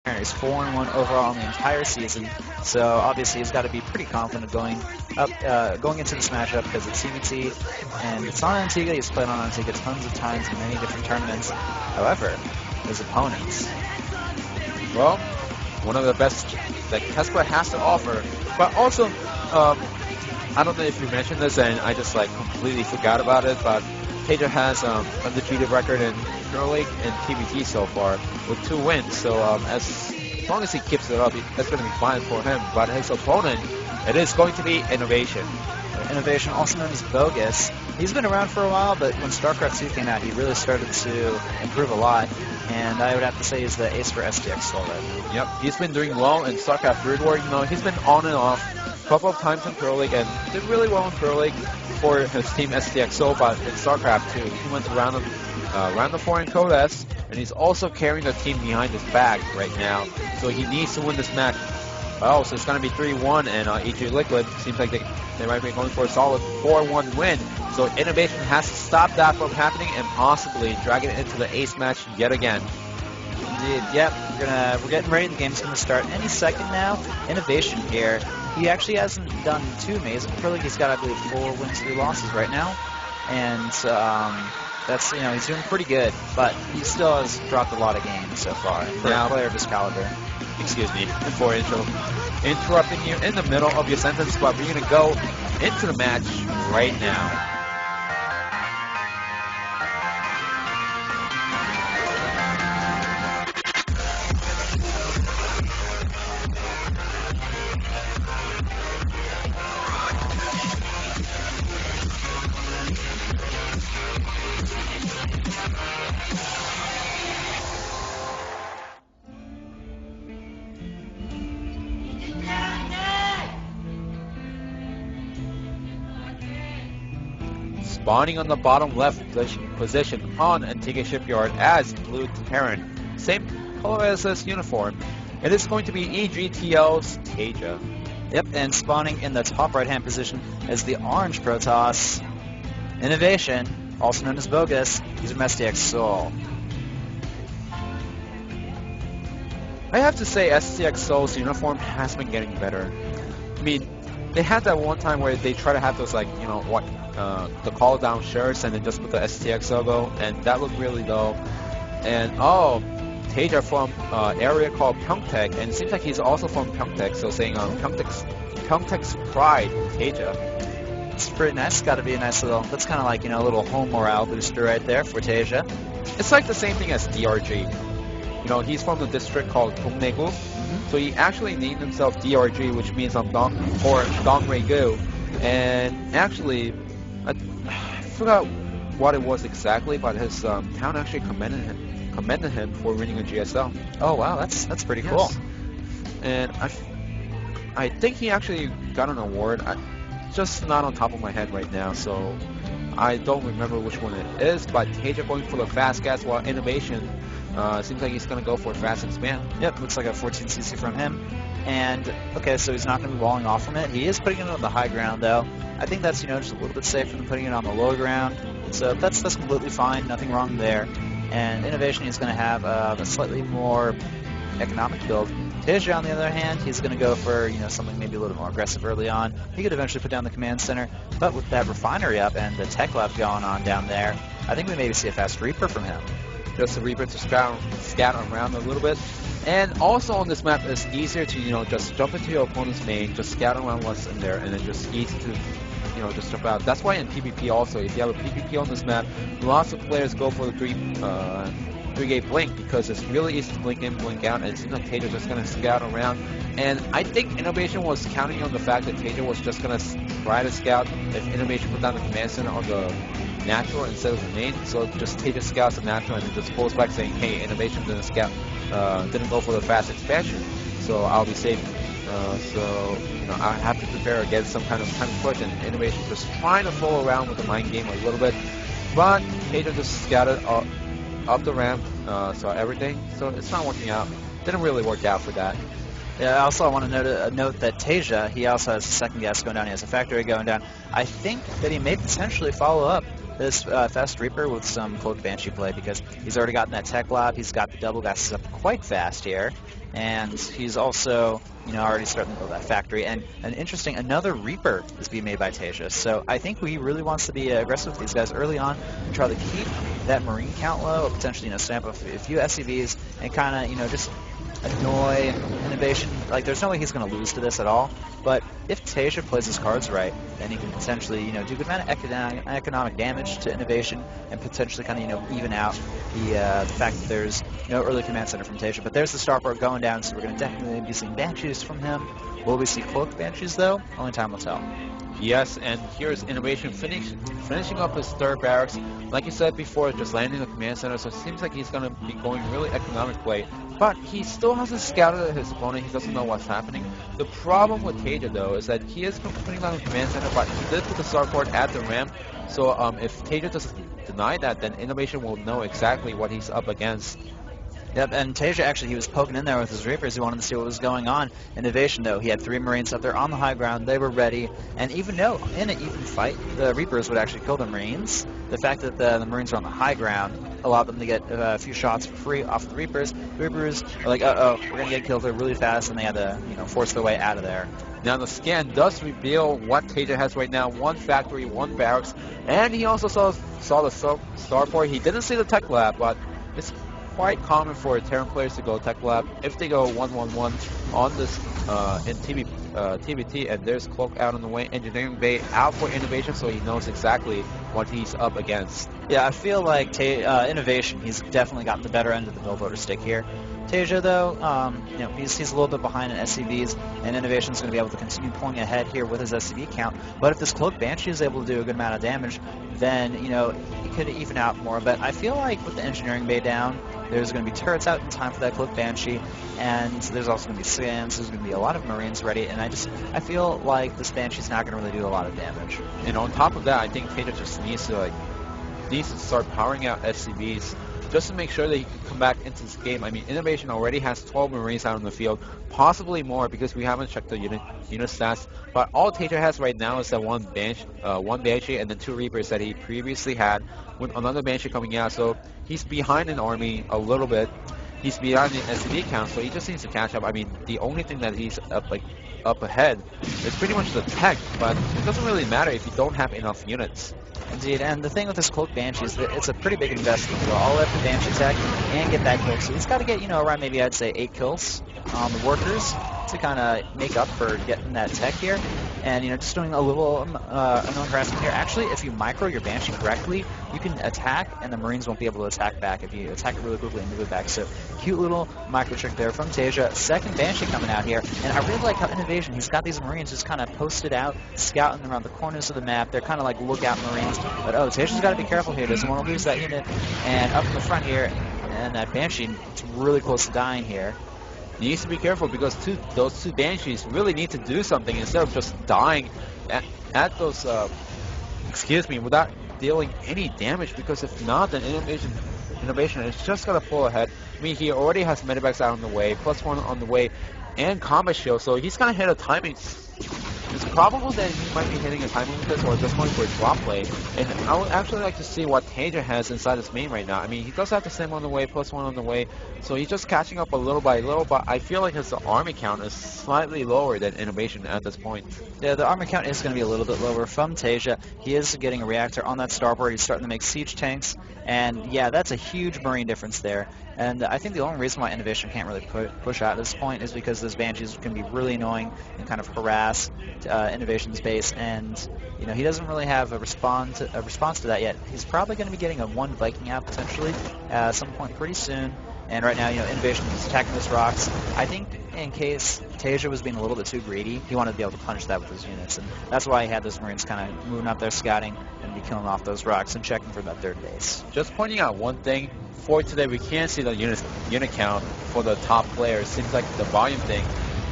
He's 4-1 overall in the entire season, so obviously he's got to be pretty confident going into this matchup because it's CBT and it's on Antigua. He's played on Antigua tons of times in many different tournaments. However, his opponents, well, one of the best that Tesla has to offer, but also I don't know if you mentioned this and I just like completely forgot about it, but TaeJa has undefeated record in Proleague and TBT so far with 2 wins. So as long as he keeps it up, that's going to be fine for him. But his opponent, it is going to be Innovation. Innovation, also known as Bogus. He's been around for a while, but when StarCraft 2 came out, he really started to improve a lot. And I would have to say he's the ace for STX Soul right now. Yep, he's been doing well in StarCraft 3 War. You know, he's been on and off a couple of times in Proleague and did really well in Proleague for his team STX Soul, but in StarCraft 2, he went to round of 4 in Code S, and he's also carrying the team behind his back right now. So he needs to win this match. Oh, so it's going to be 3-1, and EG Liquid seems like they might be going for a solid 4-1 win. So Innovation has to stop that from happening and possibly drag it into the ace match yet again. Indeed, yep. We're getting ready. The game's going to start any second now. Innovation here. He actually hasn't done too amazing. I feel like he's got, I believe, 4 wins, 3 losses right now, and that's, you know, he's doing pretty good. But he still has dropped a lot of games so far for a player of his caliber. Excuse me for interrupting you in the middle of your sentence, but we're going to go into the match right now. Spawning on the bottom left position on Antigua Shipyard as Blue Terran. Same color as this uniform. It is going to be EG.TL's TaeJa. Yep, and spawning in the top right-hand position is the orange Protoss. Innovation, also known as Bogus, he's from STX Soul. I have to say STX Soul's uniform has been getting better. I mean, they had that one time where they try to have those, like, you know, what, the call down shirts and then just put the STX logo, and that looked really low. And oh, TaeJa from area called Pyeongtaek, and it seems like he's also from Pyeongtaek, so saying Pyeongtaek's pride, TaeJa. It's pretty nice. Got to be a nice little. That's kind of like, you know, a little home morale booster right there for TaeJa. It's like the same thing as DRG. You know, he's from the district called Dongnaegu, so he actually named himself DRG, which means Dongnaegu. And actually, I forgot what it was exactly, but his town actually commended him for winning a GSL. Oh wow, that's pretty cool. And I think he actually got an award. Just not on top of my head right now, so I don't remember which one it is. But TaeJa going for the fast gas, while Innovation seems like he's going to go for a fast expand. Yep, looks like a 14cc from him. And, okay, so he's not going to be walling off from it. He is putting it on the high ground, though. I think that's, you know, just a little bit safer than putting it on the low ground. So that's completely fine. Nothing wrong there. And Innovation is going to have a slightly more economic build. TaeJa, on the other hand, he's going to go for, you know, something maybe a little more aggressive early on. He could eventually put down the command center, but with that refinery up and the tech lab going on down there, I think we maybe see a fast Reaper from him. Just a Reaper to scout around a little bit. And also on this map, it's easier to, you know, just jump into your opponent's main, just scout around what's in there, and then just easy to, you know, just jump out. That's why in PvP also, if you have a PvP on this map, lots of players go for the 3-gate blink because it's really easy to blink in, blink out, and it seems like TaeJa's just going to scout around. And I think Innovation was counting on the fact that TaeJa was just going to try to scout if Innovation put down the command center on the natural instead of the main. So just TaeJa scouts the natural and then just pulls back saying, hey, Innovation didn't scout, didn't go for the fast expansion, so I'll be safe. So, you know, I have to prepare against some kind of push, and Innovation just trying to fool around with the mind game a little bit. But TaeJa just scouted up the ramp, saw everything, so it's not working out. Didn't really work out for that. Yeah, also I want to note that TaeJa, he also has a second gas going down, he has a factory going down. I think that he may potentially follow up this Fast Reaper with some Cloak Banshee play because he's already gotten that Tech Lab, he's got the double gas up quite fast here, and he's also, you know, already starting to build that factory. And another Reaper is being made by TaeJa, so I think he really wants to be aggressive with these guys early on and try to keep that Marine count low, or potentially, you know, stamp a few SCVs and kind of, you know, just annoy Innovation. Like, there's no way he's going to lose to this at all, but if TaeJa plays his cards right, then he can potentially, you know, do a good amount of economic damage to Innovation and potentially kind of, you know, even out the fact that there's no early command center from TaeJa. But there's the starport going down, so we're going to definitely be seeing Banshees from him. Will we see Cloaked Banshees, though? Only time will tell. Yes, and here's Innovation finishing up his third barracks. Like you said before, just landing the command center, so it seems like he's going to be going really economic play. But he still hasn't scouted his opponent, he doesn't know what's happening. The problem with TaeJa, though, is that he is putting down the command center, but he did put the starport at the ramp. So if TaeJa doesn't deny that, then Innovation will know exactly what he's up against. Yep, and TaeJa actually, he was poking in there with his Reapers. He wanted to see what was going on. Innovation, though, he had 3 Marines up there on the high ground. They were ready, and even though in an even fight, the Reapers would actually kill the Marines, the fact that the Marines were on the high ground allowed them to get a few shots for free off the Reapers. The Reapers were like, uh-oh, we're going to get killed there really fast, and they had to, you know, force their way out of there. Now the scan does reveal what TaeJa has right now: 1 factory, 1 barracks, and he also saw the starport. He didn't see the Tech Lab, but it's quite common for Terran players to go Tech Lab. If they go 1-1-1 on this in TBT, and there's Cloak out on the way, Engineering Bay out for Innovation, so he knows exactly what he's up against. Yeah, I feel like Innovation, he's definitely gotten the better end of the build order stick here. TaeJa, though, you know, he's a little bit behind in SCVs, and Innovation's going to be able to continue pulling ahead here with his SCV count. But if this Cloak Banshee is able to do a good amount of damage, then, you know, he could even out more. But I feel like with the Engineering Bay down, there's going to be turrets out in time for that Cloak Banshee, and there's also going to be scans, there's going to be a lot of Marines ready, and I feel like this Banshee's not going to really do a lot of damage. And on top of that, I think TaeJa just needs to start powering out SCVs just to make sure that he can come back into this game. I mean, Innovation already has 12 Marines out on the field, possibly more because we haven't checked the unit stats. But all TaeJa has right now is that one Banshee and then 2 Reapers that he previously had, with another Banshee coming out. So he's behind in army a little bit. He's behind in SCV count, so he just needs to catch up. I mean, the only thing that he's up ahead is pretty much the tech, but it doesn't really matter if you don't have enough units. Indeed, and the thing with this Cloak Banshee is that it's a pretty big investment to go all up the Banshee tech and get that kill. So he's got to get, you know, around maybe I'd say 8 kills on the workers to kind of make up for getting that tech here. And, you know, just doing a little unknown harassment here. Actually, if you micro your Banshee correctly, you can attack, and the Marines won't be able to attack back if you attack it really quickly and move it back. So, cute little micro trick there from TaeJa. Second Banshee coming out here, and I really like how Innovation, he's got these Marines just kind of posted out, scouting around the corners of the map. They're kind of like lookout Marines. But, oh, TaeJa's got to be careful here. Doesn't want to lose that unit. And up in the front here, and that Banshee, it's really close to dying here. Needs to be careful because those 2 Banshees really need to do something instead of just dying at those, without dealing any damage, because if not, then Innovation is just going to pull ahead. I mean, he already has medivacs out on the way, +1 on the way, and combat shield, so he's going to hit a timing. It's probable that he might be hitting a timing with this, or just going for a drop play. And I would actually like to see what TaeJa has inside his main right now. I mean, he does have the same on the way, +1 on the way, so he's just catching up a little by little, but I feel like his army count is slightly lower than Innovation at this point. Yeah, the army count is going to be a little bit lower from TaeJa. He is getting a reactor on that starboard. He's starting to make siege tanks, and yeah, that's a huge Marine difference there. And I think the only reason why Innovation can't really push out at this point is because those Banshees can be really annoying and kind of harass Innovation's base, and you know, he doesn't really have a response to that yet. He's probably going to be getting a 1 Viking out potentially at some point pretty soon. And right now, you know, Innovation is attacking those rocks. I think in case TaeJa was being a little bit too greedy, he wanted to be able to punish that with his units, and that's why he had those Marines kind of moving up there scouting and be killing off those rocks and checking for that 3rd base. Just pointing out one thing, for today we can't see the unit count for the top players. Seems like the volume thing,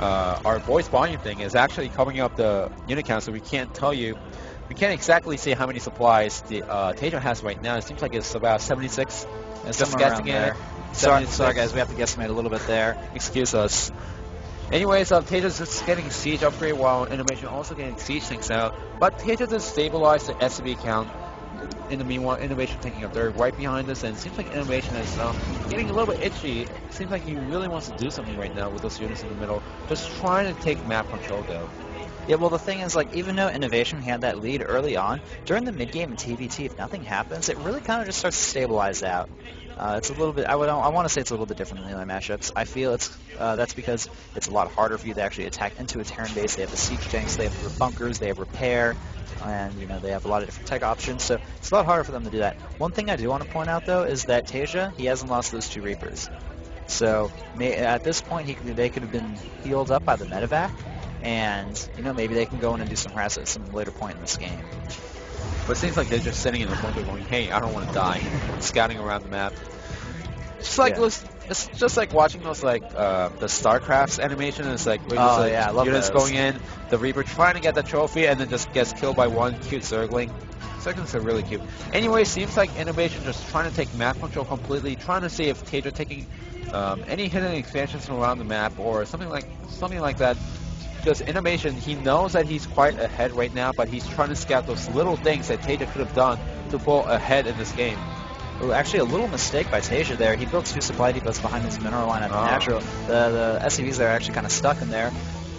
our voice volume thing is actually covering up the unit count, so we can't tell you. We can't exactly say how many supplies the TaeJa has right now. It seems like it's about 76. Just guessing there. Sorry guys, we have to guesstimate a little bit there. Excuse us. Anyways, TaeJa's just getting siege upgrade while Innovation also getting siege things out. But TaeJa does stabilize the SCV count in the meanwhile, Innovation taking a third right behind us, and it seems like Innovation is getting a little bit itchy. It seems like he really wants to do something right now with those units in the middle. Just trying to take map control, though. Yeah, well, the thing is, like, even though Innovation had that lead early on, during the mid-game in TBT, if nothing happens, it really kind of just starts to stabilize out. It's a little bit, I want to say it's a little bit different than the other matchups. I feel it's that's because it's a lot harder for you to actually attack into a Terran base. They have the siege tanks, they have the bunkers, they have repair, and, you know, they have a lot of different tech options, so it's a lot harder for them to do that. One thing I do want to point out, though, is that TaeJa, he hasn't lost those 2 Reapers. So, at this point, they could have been healed up by the medevac, and, you know, maybe they can go in and do some harass at some later point in this game. But it seems like they're just sitting in the bunker going, hey, I don't want to die, scouting around the map. Just like it's just like watching those like the StarCraft's animation. It's like we're just like I love units those. going in, the Reaper trying to get the trophy, and then just gets killed by one cute Zergling. Zerglings are really cute. Anyway, seems like Innovation just trying to take map control completely, trying to see if TaeJa taking any hidden expansions from around the map or something like that. Because Innovation, he knows that he's quite ahead right now, but he's trying to scout those little things that TaeJa could have done to pull ahead in this game. Ooh, actually, a little mistake by TaeJa there. He built 2 supply depots behind his mineral line at the natural. The SCVs there are actually kind of stuck in there.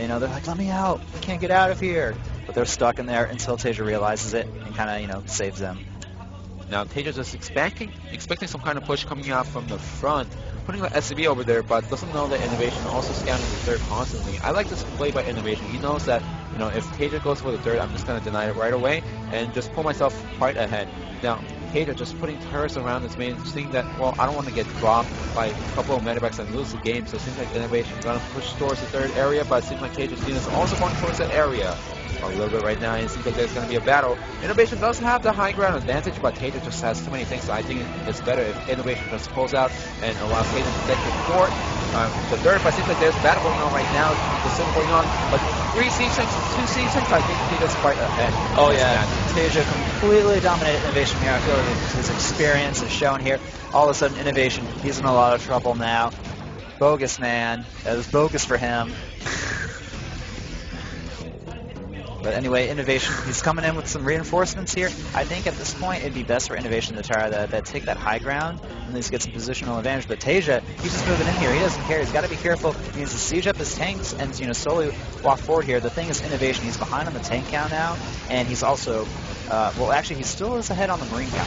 You know, they're like, let me out. I can't get out of here. But they're stuck in there until TaeJa realizes it and kind of, you know, saves them. Now, TaeJa's just expecting some kind of push coming out from the front, putting the SCV over there, but doesn't know that Innovation also scanning the third constantly. I like this play by Innovation. He knows that, you know, if TaeJa goes for the third, I'm just going to deny it right away and just pull myself quite ahead. Now, TaeJa just putting turrets around his main, thinking that, well, I don't want to get dropped by a couple of medevacs and lose the game, so it seems like Innovation is going to push towards the third area, but it seems like TaeJa's units are also going towards that area. A little bit right now, and it seems like there's going to be a battle. Innovation does have the high ground advantage, but TaeJa just has too many things, so I think it's better if Innovation just pulls out and allows TaeJa to take the fort. The third, but it seems like there's a battle going on right now, there's still going on, but 3 siege tanks, 2 siege tanks, I think TaeJa's quite ahead. Oh yeah, TaeJa completely dominated Innovation here. I feel like his experience is shown here. All of a sudden, Innovation, he's in a lot of trouble now. Bogus, man. That was bogus for him. But anyway, Innovation, he's coming in with some reinforcements here. I think at this point it'd be best for Innovation to try that take that high ground and at least get some positional advantage. But TaeJa, he's just moving in here. He doesn't care. He's got to be careful. He needs to siege up his tanks and, you know, slowly walk forward here. The thing is, Innovation, he's behind on the tank count now, and he's also, well, actually, he still is ahead on the Marine count,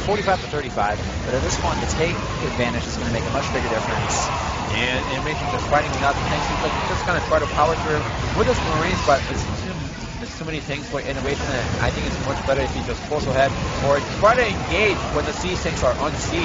45 to 35. But at this point, the tank advantage is going to make a much bigger difference. And Innovation just fighting without the tanks. He's like, he's just going to try to power through with his Marines, but it's too many things for Innovation, and I think it's much better if he just pulls ahead or try to engage when the siege tanks are on siege.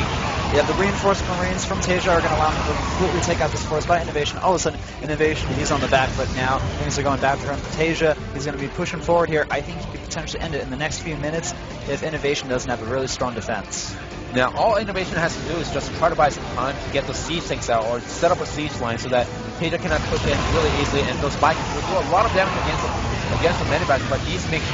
Yeah, the reinforced Marines from TaeJa are going to allow him to completely take out this force by Innovation. All of a sudden, Innovation, he's on the back foot now. Things are going back for him. TaeJa, he's going to be pushing forward here. I think he could potentially end it in the next few minutes if Innovation doesn't have a really strong defense. Now, all Innovation has to do is just try to buy some time to get those siege tanks out or set up a siege line so that TaeJa cannot push in really easily, and those Vikings will do a lot of damage against the medevacs, but he needs to make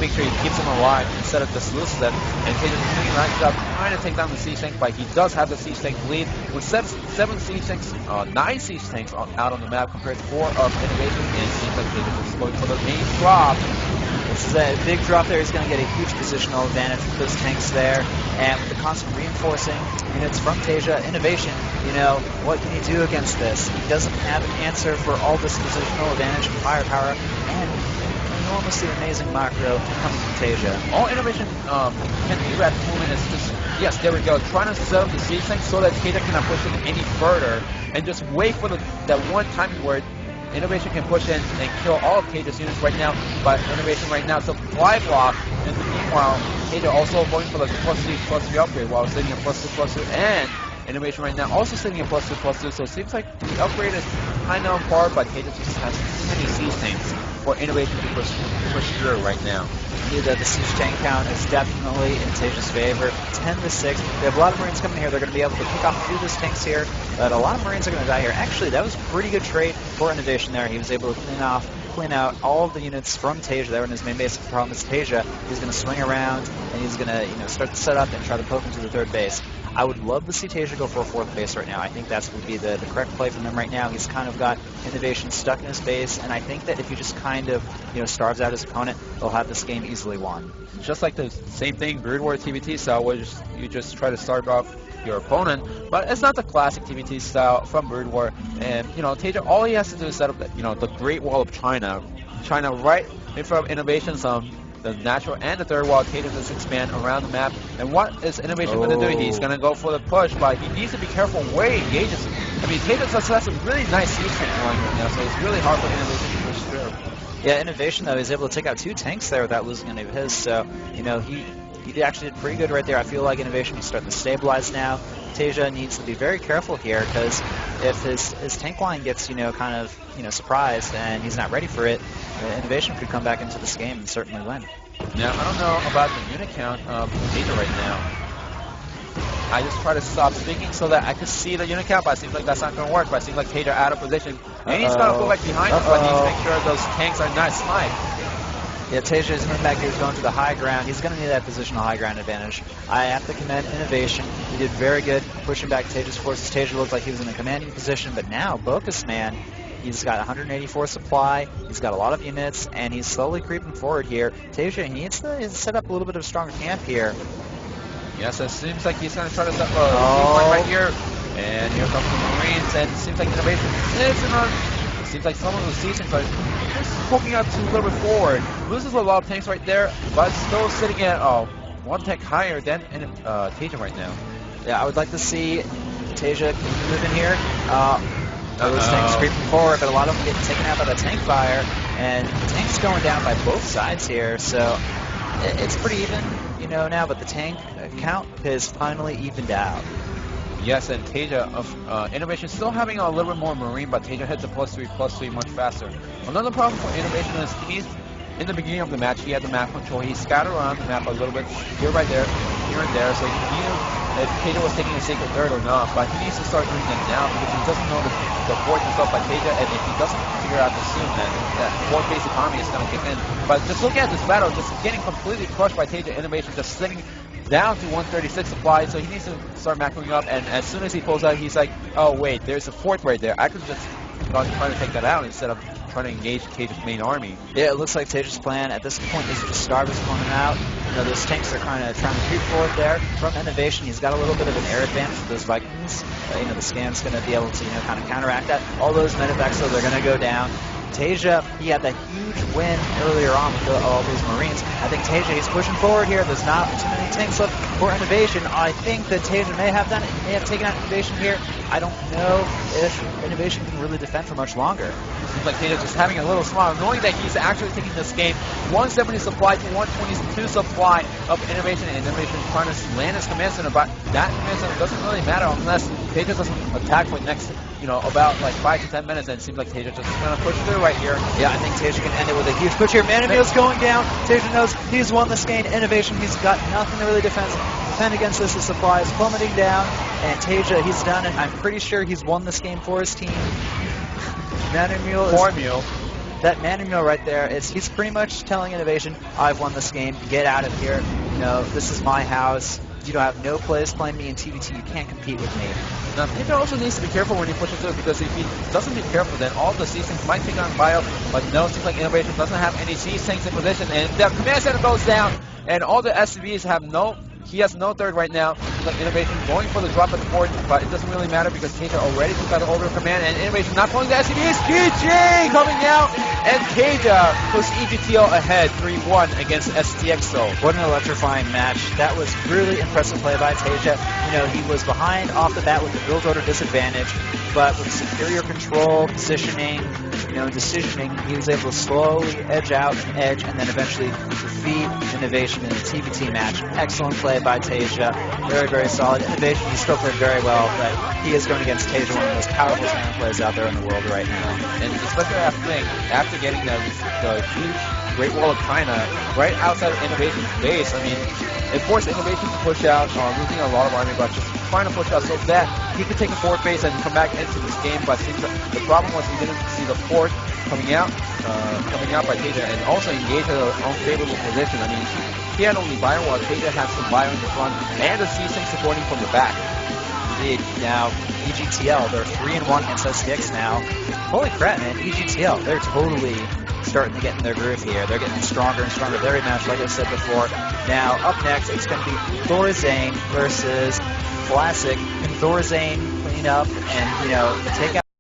sure he keeps them alive instead of just loses them. And TaeJa's doing a nice job trying to take down the siege tank, but he does have the siege tank lead with 9 siege tanks out on the map compared to 4 of Innovation, and it seems like TaeJa is going for the main drop. This is a big drop there. He's going to get a huge positional advantage with those tanks there. And with the constant reinforcing units from TaeJa, Innovation, you know, what can he do against this? He doesn't have an answer for all this positional advantage and firepower, and enormously amazing macro coming from TaeJa. All Innovation can do at the moment is just, yes, there we go, trying to set up the siege tank so that TaeJa cannot push it any further, and just wait for that one time where Innovation can push in and kill all of TaeJa's units right now, but Innovation right now supply block, and meanwhile, TaeJa also going for the +3/+3 upgrade while sitting at +2/+2, and Innovation right now also sitting at +2/+2, so it seems like the upgrade is kind of on par, but TaeJa just has too many siege tanks for Innovation to push through right now. The siege tank count is definitely in TaeJa's favor. 10-6. They have a lot of Marines coming here. They're going to be able to pick off a few of those tanks here, but a lot of Marines are going to die here. Actually, that was a pretty good trade for Innovation there. He was able to clean out all of the units from TaeJa. They were in his main base. The problem is TaeJa, he's going to swing around and he's going to, you know, start to set up and try to poke into the third base. I would love to see TaeJa go for a 4th base right now. I think that's would be the correct play from him right now. He's kind of got Innovation stuck in his base, and I think that if he just kind of, starves out his opponent, they'll have this game easily won. Just like the same thing, Brood War TBT style, where you just try to start off your opponent, but it's not the classic TBT style from Brood War. And TaeJa, all he has to do is set up the Great Wall of China right in front of Innovations, the natural and the third wall. TaeJa just expand around the map. And what is Innovation going to do? He's going to go for the push, but he needs to be careful where he engages. I mean, TaeJa just has a really nice C-string going right now, so it's really hard for Innovation to push through. Yeah, Innovation, though, he's able to take out 2 tanks there without losing any of his, so, he actually did pretty good right there. I feel like Innovation is starting to stabilize now. TaeJa needs to be very careful here, because if his tank line gets, kind of, surprised and he's not ready for it, Innovation could come back into this game and certainly win. Now, I don't know about the unit count of TaeJa right now. I just try to stop speaking so that I could see the unit count, but it seems like that's not going to work. But it seems like TaeJa out of position. And he's going to go back behind him, but he needs to make sure those tanks are not sniped. Yeah, TaeJa is in back here, he's going to the high ground. He's going to need that positional high ground advantage. I have to commend Innovation. He did very good pushing back TaeJa's forces. TaeJa looked like he was in a commanding position, but now Bocus Man, he's got 184 supply, he's got a lot of units, and he's slowly creeping forward here. TaeJa, he needs to set up a little bit of a stronger camp here. Yes, it seems like he's going to try to set up a right here. And here comes the Marines, and it seems like Innovation is it seems like some of the seasons are just poking out a little bit forward. Loses a lot of tanks right there, but still sitting at 1 tank higher than TaeJa right now. Yeah, I would like to see TaeJa move in here. Those tanks creeping forward, but a lot of them getting taken out by the tank fire, and the tanks going down by both sides here, so it's pretty even, now, but the tank count has finally evened out. Yes, and TaeJa of Innovation still having a little bit more Marine, but TaeJa hits a +3 much faster. Another problem for Innovation is he's, in the beginning of the match, he had the map control. He scattered around the map a little bit, here and there, so he knew if TaeJa was taking a sacred third or not, but he needs to start doing that now because he doesn't know the fort is up by TaeJa, and if he doesn't figure out this soon, then that fort-based economy is going to kick in. But just looking at this battle, just getting completely crushed by TaeJa, Innovation just sitting down to 136 supply, so he needs to start macroing up, and as soon as he pulls out, he's like, oh wait, there's a fort right there. I could just try to take that out instead of trying to engage TaeJa's main army. Yeah, it looks like TaeJa's plan at this point is to starve his opponent out. Those tanks are kind of trying to creep forward there. From Innovation, he's got a little bit of an air advantage with those Vikings. The scan's going to be able to, kind of counteract that. All those medevacs, so they're going to go down. TaeJa, he had that huge win earlier on with all those Marines. I think TaeJa, he's pushing forward here. There's not too many tanks left for Innovation. I think that TaeJa may have done it. He may have taken out Innovation here. I don't know if Innovation can really defend for much longer. Seems like TaeJa just having a little smile, knowing that he's actually taking this game 170 supply to 122 supply of Innovation, and Innovation trying to land his command center, but that command center doesn't really matter unless TaeJa doesn't attack for the next, about like 5 to 10 minutes, and it seems like TaeJa just going to push through right here. Yeah, I think TaeJa can end it with a huge push here. Manamil's going down. TaeJa knows he's won this game. Innovation, he's got nothing to really defend against this. His supply is plummeting down, and TaeJa, he's done it. I'm pretty sure he's won this game for his team. That Manamil right there, he's pretty much telling Innovation, I've won this game, get out of here, this is my house, you don't have no place playing me in TBT, you can't compete with me. Now, TaeJa also needs to be careful when he pushes through, because if he doesn't be careful, then all the C-Tanks might take on Bio, but no, it seems like Innovation doesn't have any C-Tanks in position, and the command center goes down, and all the SCVs have he has no third right now. Like Innovation going for the drop at the fort, but it doesn't really matter because TaeJa already took out the order of command, and Innovation not pulling the SCVs. GG coming out, and TaeJa puts EG.TL ahead 3-1 against STX. So what an electrifying match. That was really impressive play by TaeJa. He was behind off the bat with the build order disadvantage, but with superior control, positioning, decisioning, he was able to slowly edge out, and then eventually defeat Innovation in the TBT match. Excellent play by TaeJa. Very, very solid. Innovation, he still played very well, but he is going against TaeJa, one of the most powerful center plays out there in the world right now. And especially after getting the huge Great Wall of China right outside of Innovation's base, I mean, it forced Innovation to push out, losing a lot of army, but just trying to push out so that he could take a fort base and come back into this game. But the problem was we didn't see the fort coming out by TaeJa, and also engage at an unfavorable position. I mean, he had only bio, while TaeJa had some bio in the front and the C-Tank supporting from the back. Now, EG.TL, they're 3-1 against STX now. Holy crap, man, EG.TL, they're totally starting to get in their groove here. They're getting stronger and stronger with every match, like I said before. Now, up next, it's going to be TaeJa versus Classic. Can TaeJa clean up and, take out